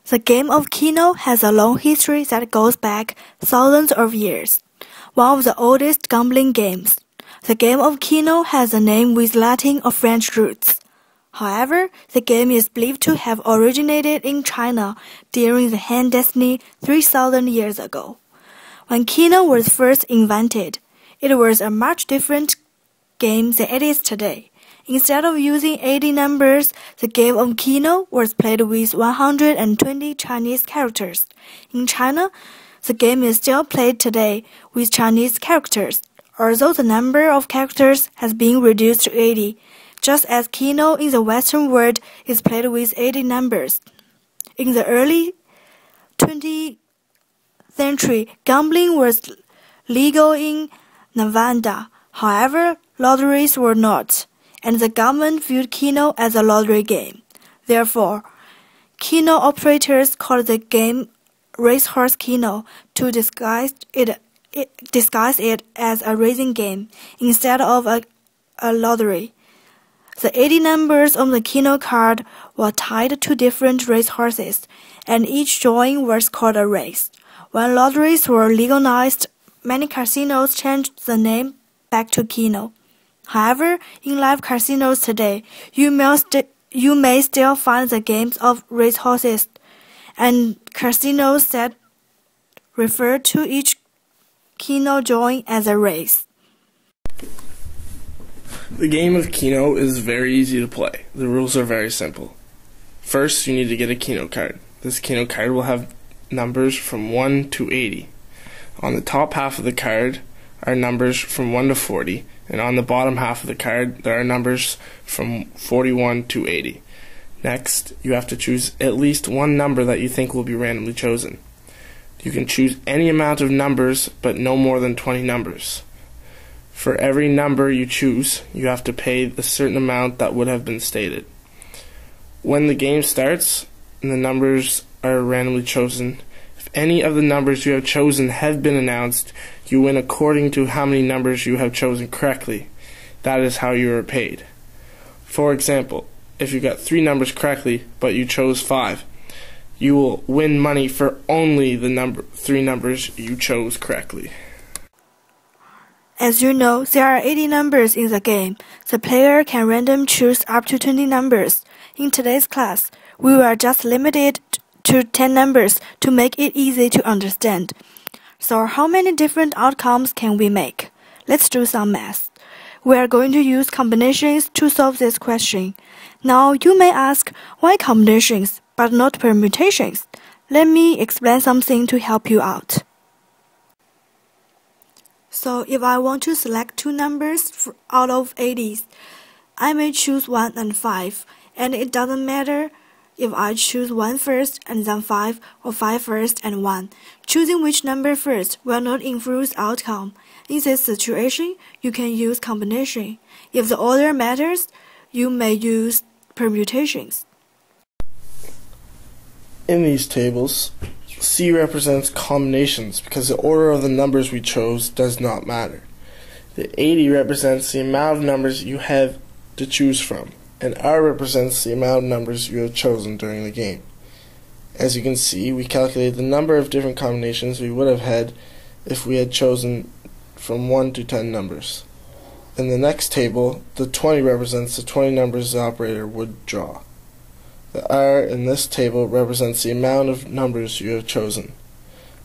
The game of keno has a long history that goes back thousands of years. One of the oldest gambling games. The game of keno has a name with Latin or French roots. However, the game is believed to have originated in China during the Han Dynasty 3,000 years ago. When keno was first invented, it was a much different game than it is today. Instead of using 80 numbers, the game of keno was played with 120 Chinese characters. In China, the game is still played today with Chinese characters, although the number of characters has been reduced to 80, just as keno in the Western world is played with 80 numbers. In the early 20th century, gambling was legal in Nevada. However, lotteries were not, and the government viewed keno as a lottery game. Therefore, keno operators called the game racehorse keno to disguise it as a racing game instead of a lottery. The 80 numbers on the keno card were tied to different racehorses, and each drawing was called a race. When lotteries were legalized, many casinos changed the name back to keno. However, in live casinos today, you may still find the games of racehorses and casinos that refer to each keno drawing as a race. The game of keno is very easy to play. The rules are very simple. First, you need to get a keno card. This keno card will have numbers from 1 to 80. On the top half of the card are numbers from 1 to 40, and on the bottom half of the card there are numbers from 41 to 80. Next, you have to choose at least one number that you think will be randomly chosen. You can choose any amount of numbers, but no more than 20 numbers. For every number you choose, you have to pay a certain amount that would have been stated. When the game starts and the numbers are randomly chosen, if any of the numbers you have chosen have been announced, you win according to how many numbers you have chosen correctly. That is how you are paid. For example, if you got 3 numbers correctly, but you chose 5, you will win money for only the 3 numbers you chose correctly. As you know, there are 80 numbers in the game. The player can randomly choose up to 20 numbers. In today's class, we will just limit it to 10 numbers to make it easy to understand. So how many different outcomes can we make? Let's do some math. We are going to use combinations to solve this question. Now you may ask, why combinations but not permutations? Let me explain something to help you out. So if I want to select 2 numbers out of 80, I may choose 1 and 5, and it doesn't matter if I choose 1 first and then 5, or 5 first and 1. Choosing which number first will not influence outcome. In this situation, you can use combination. If the order matters, you may use permutations. In these tables, C represents combinations because the order of the numbers we chose does not matter. The 80 represents the amount of numbers you have to choose from, and R represents the amount of numbers you have chosen during the game. As you can see, we calculated the number of different combinations we would have had if we had chosen from 1 to 10 numbers. In the next table, the 20 represents the 20 numbers the operator would draw. The R in this table represents the amount of numbers you have chosen.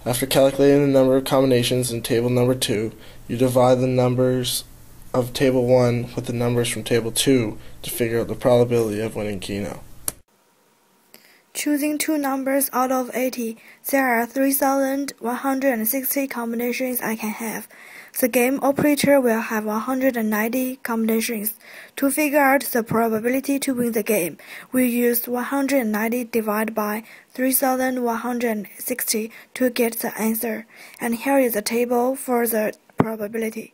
After calculating the number of combinations in table number 2, you divide the numbers of table 1 with the numbers from table 2 to figure out the probability of winning keno. Choosing 2 numbers out of 80, there are 3,160 combinations I can have. The game operator will have 190 combinations. To figure out the probability to win the game, we used 190 divided by 3,160 to get the answer. And here is a table for the probability.